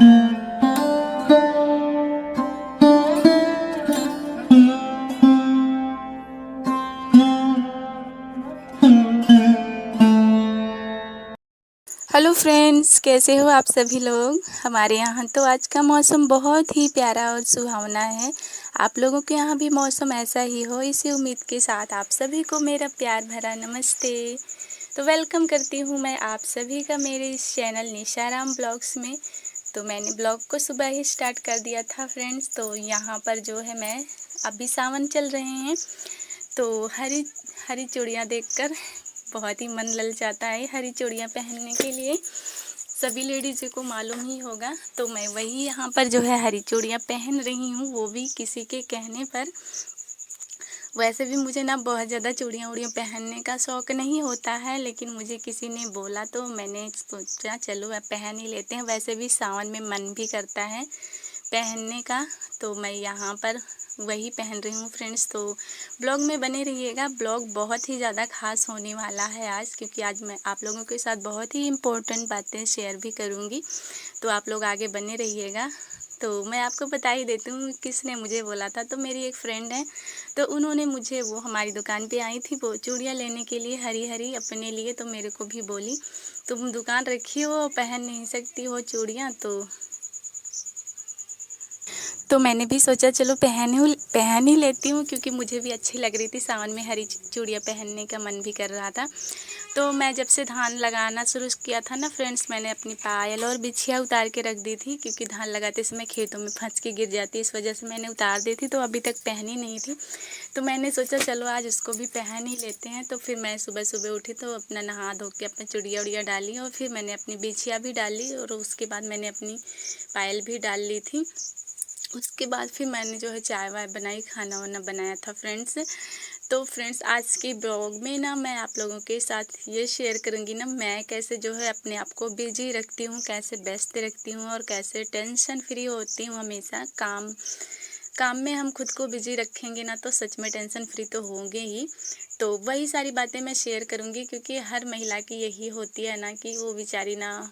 Hello friends, कैसे हो आप सभी लोग। हमारे यहाँ तो आज का मौसम बहुत ही प्यारा और सुहावना है। आप लोगों के यहाँ भी मौसम ऐसा ही हो, इसी उम्मीद के साथ आप सभी को मेरा प्यार भरा नमस्ते। तो वेलकम करती हूँ मैं आप सभी का मेरे इस चैनल निशाराम ब्लॉग्स में। तो मैंने ब्लॉग को सुबह ही स्टार्ट कर दिया था फ्रेंड्स। तो यहाँ पर जो है मैं अभी सावन चल रहे हैं, तो हरी हरी चूड़ियाँ देखकर बहुत ही मन ललचाता है हरी चूड़ियाँ पहनने के लिए। सभी लेडीज़ को मालूम ही होगा। तो मैं वही यहाँ पर जो है हरी चूड़ियाँ पहन रही हूँ, वो भी किसी के कहने पर। वैसे भी मुझे ना बहुत ज़्यादा चूड़ियाँ उड़ियाँ पहनने का शौक़ नहीं होता है, लेकिन मुझे किसी ने बोला तो मैंने सोचा चलो अब पहन ही लेते हैं। वैसे भी सावन में मन भी करता है पहनने का, तो मैं यहाँ पर वही पहन रही हूँ फ्रेंड्स। तो ब्लॉग में बने रहिएगा। ब्लॉग बहुत ही ज़्यादा खास होने वाला है आज, क्योंकि आज मैं आप लोगों के साथ बहुत ही इम्पोर्टेंट बातें शेयर भी करूँगी। तो आप लोग आगे बने रहिएगा। तो मैं आपको बता ही देती हूँ किसने मुझे बोला था। तो मेरी एक फ्रेंड है, तो उन्होंने मुझे, वो हमारी दुकान पे आई थी वो चूड़ियाँ लेने के लिए हरी हरी अपने लिए। तो मेरे को भी बोली तुम दुकान रखी हो, पहन नहीं सकती हो चूड़ियाँ, तो मैंने भी सोचा चलो पहन ही लेती हूँ, क्योंकि मुझे भी अच्छी लग रही थी। सावन में हरी चूड़ियाँ पहनने का मन भी कर रहा था। तो मैं जब से धान लगाना शुरू किया था ना फ्रेंड्स, मैंने अपनी पायल और बिछिया उतार के रख दी थी, क्योंकि धान लगाते समय खेतों में फंस के गिर जाती, इस वजह से मैंने उतार दी थी। तो अभी तक पहनी नहीं थी, तो मैंने सोचा चलो आज उसको भी पहन ही लेते हैं। तो फिर मैं सुबह सुबह उठी तो अपना नहा धो के अपनी चूड़ियाँ उड़ियाँ डाली, और फिर मैंने अपनी बिछिया भी डाली, और उसके बाद मैंने अपनी पायल भी डाल ली थी। उसके बाद फिर मैंने जो है चाय वाय बनाई, खाना वाना बनाया था फ्रेंड्स। तो फ्रेंड्स आज की ब्लॉग में ना मैं आप लोगों के साथ ये शेयर करूँगी ना, मैं कैसे जो है अपने आप को बिजी रखती हूँ, कैसे व्यस्त रखती हूँ, और कैसे टेंशन फ्री होती हूँ हमेशा। काम में हम खुद को बिजी रखेंगे ना, तो सच में टेंशन फ्री तो होंगे ही। तो वही सारी बातें मैं शेयर करूँगी, क्योंकि हर महिला की यही होती है ना कि वो बेचारी ना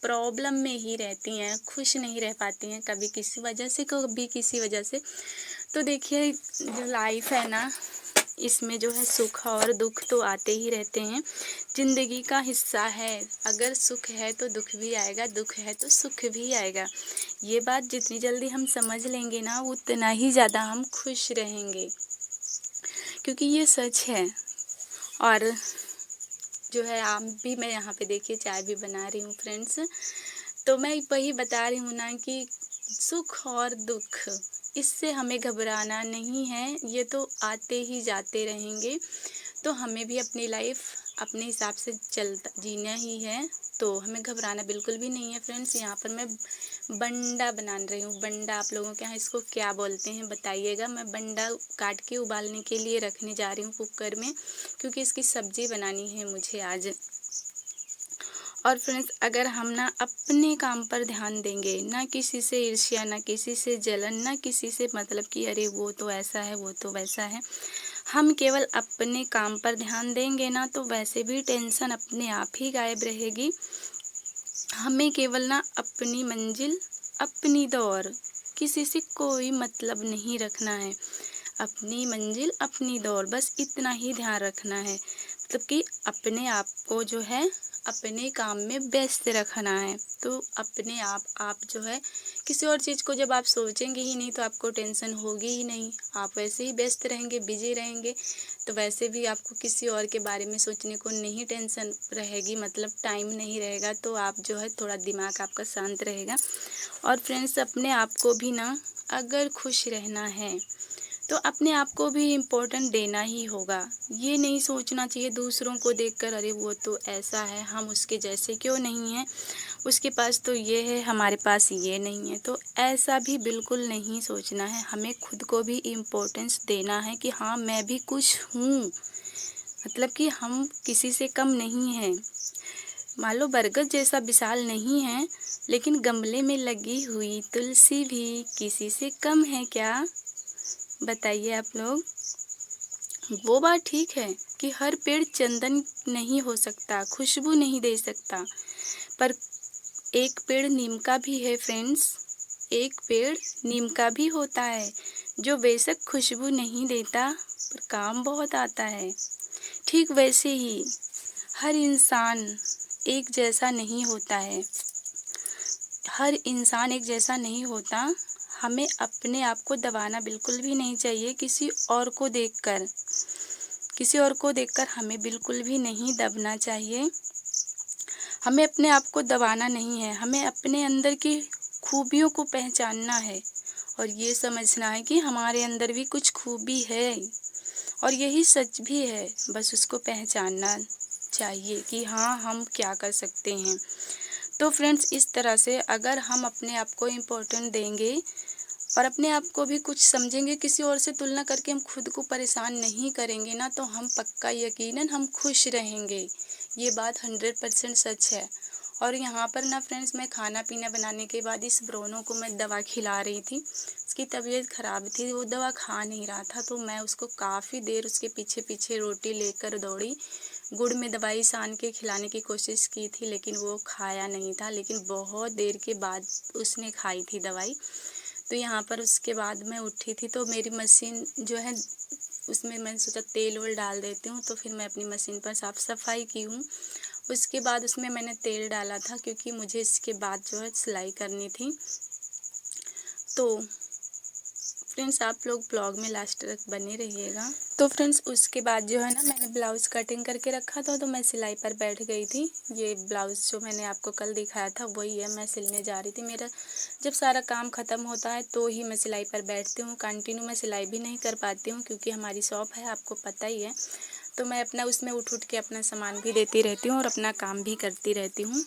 प्रॉब्लम में ही रहती हैं, खुश नहीं रह पाती हैं, कभी किसी वजह से कभी किसी वजह से। तो देखिए जो लाइफ है ना, इसमें जो है सुख और दुख तो आते ही रहते हैं, ज़िंदगी का हिस्सा है। अगर सुख है तो दुख भी आएगा, दुख है तो सुख भी आएगा। ये बात जितनी जल्दी हम समझ लेंगे ना, उतना ही ज़्यादा हम खुश रहेंगे, क्योंकि ये सच है। और जो है आप भी, मैं यहाँ पे देखिए चाय भी बना रही हूँ फ्रेंड्स। तो मैं वही बता रही हूँ ना कि सुख और दुख, इससे हमें घबराना नहीं है, ये तो आते ही जाते रहेंगे। तो हमें भी अपनी लाइफ अपने हिसाब से जीना ही है, तो हमें घबराना बिल्कुल भी नहीं है फ्रेंड्स। यहाँ पर मैं बंडा बना रही हूँ। बंडा आप लोगों के यहाँ इसको क्या बोलते हैं बताइएगा। मैं बंडा काट के उबालने के लिए रखने जा रही हूँ कुकर में, क्योंकि इसकी सब्जी बनानी है मुझे आज। और फ्रेंड्स अगर हम ना अपने काम पर ध्यान देंगे, ना किसी से ईर्ष्या, ना किसी से जलन, ना किसी से मतलब कि अरे वो तो ऐसा है वो तो वैसा है, हम केवल अपने काम पर ध्यान देंगे ना, तो वैसे भी टेंशन अपने आप ही गायब रहेगी। हमें केवल ना अपनी मंजिल, अपनी दौड़, किसी से कोई मतलब नहीं रखना है। अपनी मंजिल, अपनी दौड़, बस इतना ही ध्यान रखना है। मतलब कि अपने आप को जो है अपने काम में व्यस्त रखना है। तो अपने आप जो है किसी और चीज़ को जब आप सोचेंगे ही नहीं, तो आपको टेंशन होगी ही नहीं। आप वैसे ही व्यस्त रहेंगे, बिजी रहेंगे, तो वैसे भी आपको किसी और के बारे में सोचने को नहीं टेंशन रहेगी, मतलब टाइम नहीं रहेगा। तो आप जो है थोड़ा दिमाग आपका शांत रहेगा। और फ्रेंड्स अपने आप को भी ना, अगर खुश रहना है तो अपने आप को भी इम्पोर्टेंट देना ही होगा। ये नहीं सोचना चाहिए दूसरों को देखकर अरे वो तो ऐसा है, हम उसके जैसे क्यों नहीं हैं, उसके पास तो ये है हमारे पास ये नहीं है। तो ऐसा भी बिल्कुल नहीं सोचना है। हमें खुद को भी इम्पोर्टेंस देना है कि हाँ मैं भी कुछ हूँ, मतलब कि हम किसी से कम नहीं हैं। मान लो बरगद जैसा विशाल नहीं है, लेकिन गमले में लगी हुई तुलसी भी किसी से कम है क्या, बताइए आप लोग। वो बात ठीक है कि हर पेड़ चंदन नहीं हो सकता, खुशबू नहीं दे सकता, पर एक पेड़ नीम का भी है फ्रेंड्स, एक पेड़ नीम का भी होता है, जो बेशक खुशबू नहीं देता पर काम बहुत आता है। ठीक वैसे ही हर इंसान एक जैसा नहीं होता है, हर इंसान एक जैसा नहीं होता। हमें अपने आप को दबाना बिल्कुल भी नहीं चाहिए किसी और को देखकर, किसी और को देखकर हमें बिल्कुल भी नहीं दबना चाहिए। हमें अपने आप को दबाना नहीं है, हमें अपने अंदर की खूबियों को पहचानना है और ये समझना है कि हमारे अंदर भी कुछ खूबी है और यही सच भी है। बस उसको पहचानना चाहिए कि हाँ, हम क्या कर सकते हैं। तो फ्रेंड्स, इस तरह से अगर हम अपने आप को इम्पोर्टेंट देंगे और अपने आप को भी कुछ समझेंगे, किसी और से तुलना करके हम खुद को परेशान नहीं करेंगे ना, तो हम पक्का यकीनन हम खुश रहेंगे। ये बात 100% सच है। और यहाँ पर ना फ्रेंड्स, मैं खाना पीना बनाने के बाद इस ब्रोनो को मैं दवा खिला रही थी। उसकी तबीयत ख़राब थी, वो दवा खा नहीं रहा था, तो मैं उसको काफ़ी देर उसके पीछे पीछे रोटी लेकर दौड़ी। गुड़ में दवाई सान के खिलाने की कोशिश की थी, लेकिन वो खाया नहीं था। लेकिन बहुत देर के बाद उसने खाई थी दवाई। तो यहाँ पर उसके बाद मैं उठी थी, तो मेरी मशीन जो है उसमें मैंने सोचा तेल वेल डाल देती हूँ, तो फिर मैं अपनी मशीन पर साफ़ सफाई की हूँ। उसके बाद उसमें मैंने तेल डाला था, क्योंकि मुझे इसके बाद जो है सिलाई करनी थी। तो फ्रेंड्स, आप लोग ब्लॉग में लास्ट तक बने रहिएगा। तो फ्रेंड्स, उसके बाद जो है ना, मैंने ब्लाउज़ कटिंग करके रखा था, तो मैं सिलाई पर बैठ गई थी। ये ब्लाउज़ जो मैंने आपको कल दिखाया था वही है, मैं सिलने जा रही थी। मेरा जब सारा काम ख़त्म होता है तो ही मैं सिलाई पर बैठती हूँ। कंटिन्यू मैं सिलाई भी नहीं कर पाती हूँ, क्योंकि हमारी शॉप है, आपको पता ही है। तो मैं अपना उसमें उठ के अपना सामान भी देती रहती हूँ और अपना काम भी करती रहती हूँ।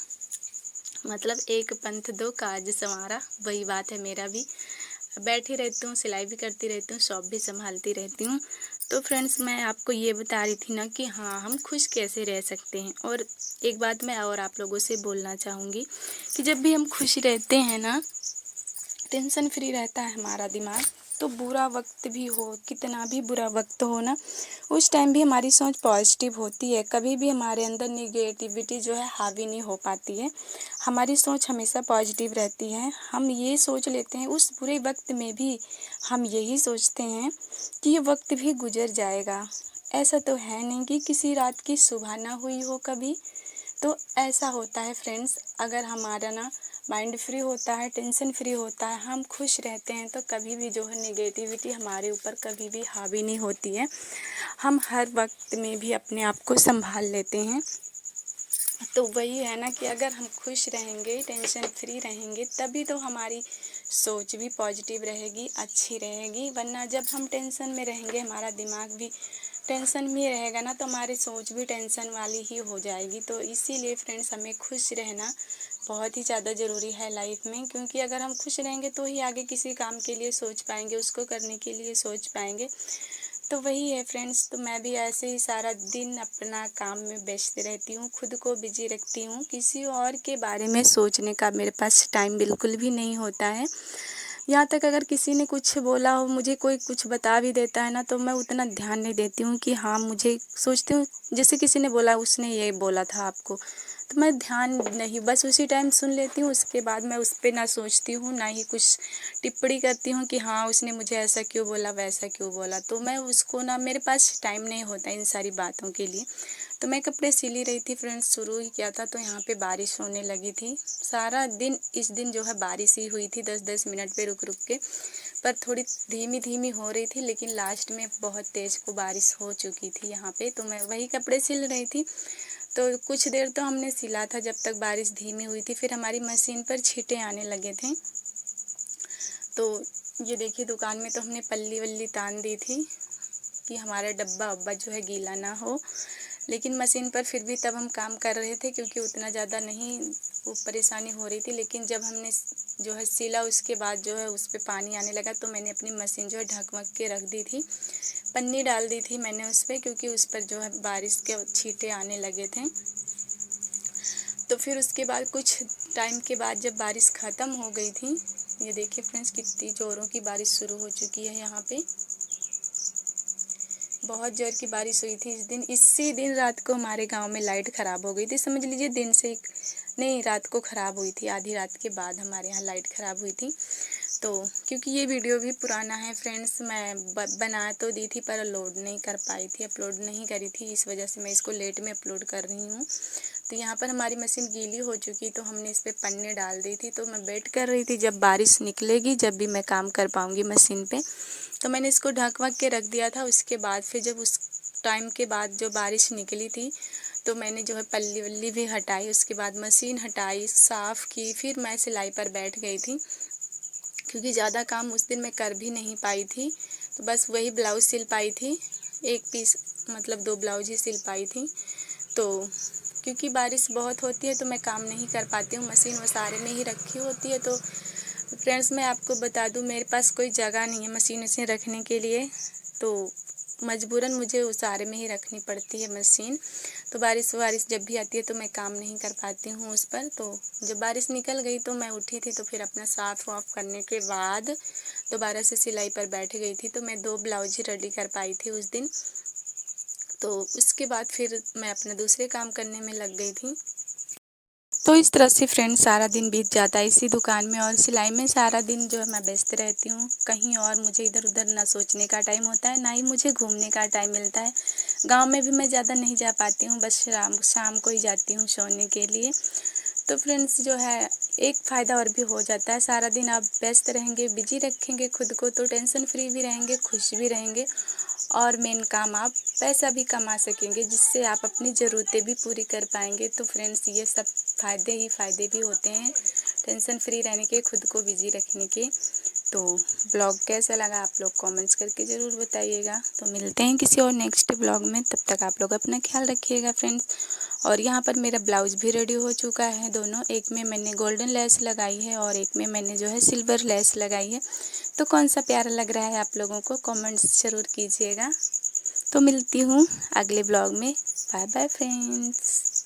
मतलब एक पंथ दो काज संवारा, वही बात है मेरा भी। बैठी रहती हूँ, सिलाई भी करती रहती हूँ, शॉप भी संभालती रहती हूँ। तो फ्रेंड्स, मैं आपको ये बता रही थी ना कि हाँ, हम खुश कैसे रह सकते हैं। और एक बात मैं और आप लोगों से बोलना चाहूँगी कि जब भी हम खुश रहते हैं ना, टेंशन फ्री रहता है हमारा दिमाग, तो बुरा वक्त भी हो, कितना भी बुरा वक्त हो ना, उस टाइम भी हमारी सोच पॉजिटिव होती है। कभी भी हमारे अंदर निगेटिविटी जो है हावी नहीं हो पाती है। हमारी सोच हमेशा पॉजिटिव रहती है। हम ये सोच लेते हैं, उस बुरे वक्त में भी हम यही सोचते हैं कि ये वक्त भी गुजर जाएगा। ऐसा तो है नहीं कि किसी रात की सुबह ना हुई हो कभी। तो ऐसा होता है फ्रेंड्स, अगर हमारा ना माइंड फ्री होता है, टेंशन फ्री होता है, हम खुश रहते हैं, तो कभी भी जो है नेगेटिविटी हमारे ऊपर कभी भी हावी नहीं होती है। हम हर वक्त में भी अपने आप को संभाल लेते हैं। तो वही है ना कि अगर हम खुश रहेंगे, टेंशन फ्री रहेंगे, तभी तो हमारी सोच भी पॉजिटिव रहेगी, अच्छी रहेगी। वरना जब हम टेंशन में रहेंगे, हमारा दिमाग भी टेंशन में रहेगा ना, तो हमारी सोच भी टेंशन वाली ही हो जाएगी। तो इसीलिए फ्रेंड्स, हमें खुश रहना बहुत ही ज़्यादा ज़रूरी है लाइफ में, क्योंकि अगर हम खुश रहेंगे तो ही आगे किसी काम के लिए सोच पाएंगे, उसको करने के लिए सोच पाएंगे। तो वही है फ्रेंड्स, तो मैं भी ऐसे ही सारा दिन अपना काम में व्यस्त रहती हूँ, खुद को बिजी रखती हूँ। किसी और के बारे में सोचने का मेरे पास टाइम बिल्कुल भी नहीं होता है। यहाँ तक अगर किसी ने कुछ बोला हो, मुझे कोई कुछ बता भी देता है ना, तो मैं उतना ध्यान नहीं देती हूँ कि हाँ, मुझे सोचती हूँ जैसे किसी ने बोला, उसने ये बोला था आपको, तो मैं ध्यान नहीं, बस उसी टाइम सुन लेती हूँ। उसके बाद मैं उस पर ना सोचती हूँ, ना ही कुछ टिप्पणी करती हूँ कि हाँ, उसने मुझे ऐसा क्यों बोला, वैसा क्यों बोला। तो मैं उसको ना, मेरे पास टाइम नहीं होता इन सारी बातों के लिए। तो मैं कपड़े सिल ही रही थी फ्रेंड्स, शुरू ही किया था, तो यहाँ पे बारिश होने लगी थी। सारा दिन इस दिन जो है बारिश ही हुई थी, 10-10 मिनट पे रुक रुक के, पर थोड़ी धीमी धीमी हो रही थी, लेकिन लास्ट में बहुत तेज़ को बारिश हो चुकी थी यहाँ पे। तो मैं वही कपड़े सिल रही थी। तो कुछ देर तो हमने सिला था, जब तक बारिश धीमी हुई थी। फिर हमारी मशीन पर छींटे आने लगे थे। तो ये देखिए, दुकान में तो हमने पल्ली वल्ली तान दी थी कि हमारा डब्बा वब्बा जो है गीला ना हो। लेकिन मशीन पर फिर भी तब हम काम कर रहे थे, क्योंकि उतना ज़्यादा नहीं वो परेशानी हो रही थी। लेकिन जब हमने जो है सिला, उसके बाद जो है उस पर पानी आने लगा, तो मैंने अपनी मशीन जो है ढक वक के रख दी थी, पन्नी डाल दी थी मैंने उस पर, क्योंकि उस पर जो है बारिश के छींटे आने लगे थे। तो फिर उसके बाद कुछ टाइम के बाद जब बारिश ख़त्म हो गई थी, ये देखिए फ्रेंड्स, कितनी ज़ोरों की बारिश शुरू हो चुकी है। यहाँ पे बहुत ज़ोर की बारिश हुई थी इस दिन। इसी दिन रात को हमारे गांव में लाइट ख़राब हो गई थी। समझ लीजिए दिन से नहीं, रात को ख़राब हुई थी, आधी रात के बाद हमारे यहाँ लाइट ख़राब हुई थी। तो क्योंकि ये वीडियो भी पुराना है फ्रेंड्स, मैं बना तो दी थी पर लोड नहीं कर पाई थी, अपलोड नहीं करी थी, इस वजह से मैं इसको लेट में अपलोड कर रही हूँ। तो यहाँ पर हमारी मशीन गीली हो चुकी, तो हमने इस पर पन्नी डाल दी थी। तो मैं वेट कर रही थी जब बारिश निकलेगी, जब भी मैं काम कर पाऊँगी मशीन पे। तो मैंने इसको ढक वक के रख दिया था। उसके बाद फिर जब उस टाइम के बाद जो बारिश निकली थी, तो मैंने जो है पल्ली वल्ली भी हटाई, उसके बाद मशीन हटाई, साफ़ की, फिर मैं सिलाई पर बैठ गई थी क्योंकि ज़्यादा काम उस दिन मैं कर भी नहीं पाई थी। तो बस वही ब्लाउज़ सिल पाई थी, एक पीस मतलब 2 ब्लाउज ही सिल पाई थी। तो क्योंकि बारिश बहुत होती है तो मैं काम नहीं कर पाती हूँ, मशीन वसारे में ही रखी होती है। तो फ्रेंड्स मैं आपको बता दूँ, मेरे पास कोई जगह नहीं है मशीन उसे रखने के लिए, तो मजबूरन मुझे उसारे में ही रखनी पड़ती है मशीन। तो बारिश जब भी आती है तो मैं काम नहीं कर पाती हूँ उस पर। तो जब बारिश निकल गई तो मैं उठी थी, तो फिर अपना साफ़ वाफ करने के बाद दोबारा से सिलाई पर बैठ गई थी। तो मैं 2 ब्लाउज ही रेडी कर पाई थी उस दिन। तो उसके बाद फिर मैं अपने दूसरे काम करने में लग गई थी। तो इस तरह से फ्रेंड्स सारा दिन बीत जाता है इसी दुकान में, और सिलाई में सारा दिन जो है मैं व्यस्त रहती हूँ। कहीं और मुझे इधर उधर ना सोचने का टाइम होता है, ना ही मुझे घूमने का टाइम मिलता है। गांव में भी मैं ज़्यादा नहीं जा पाती हूँ, बस शाम को ही जाती हूँ सोने के लिए। तो फ्रेंड्स जो है एक फ़ायदा और भी हो जाता है, सारा दिन आप व्यस्त रहेंगे, बिजी रखेंगे खुद को, तो टेंशन फ्री भी रहेंगे, खुश भी रहेंगे, और मेन काम आप पैसा भी कमा सकेंगे, जिससे आप अपनी ज़रूरतें भी पूरी कर पाएंगे। तो फ्रेंड्स ये सब फ़ायदे भी होते हैं टेंशन फ्री रहने के, खुद को बिजी रखने के। तो ब्लॉग कैसा लगा आप लोग कमेंट्स करके ज़रूर बताइएगा। तो मिलते हैं किसी और नेक्स्ट ब्लॉग में, तब तक आप लोग अपना ख्याल रखिएगा फ्रेंड्स। और यहाँ पर मेरा ब्लाउज भी रेडी हो चुका है दोनों, एक में मैंने गोल्डन लेस लगाई है और एक में मैंने जो है सिल्वर लेस लगाई है। तो कौन सा प्यारा लग रहा है आप लोगों को कमेंट्स ज़रूर कीजिएगा। तो मिलती हूँ अगले ब्लॉग में। Bye bye friends.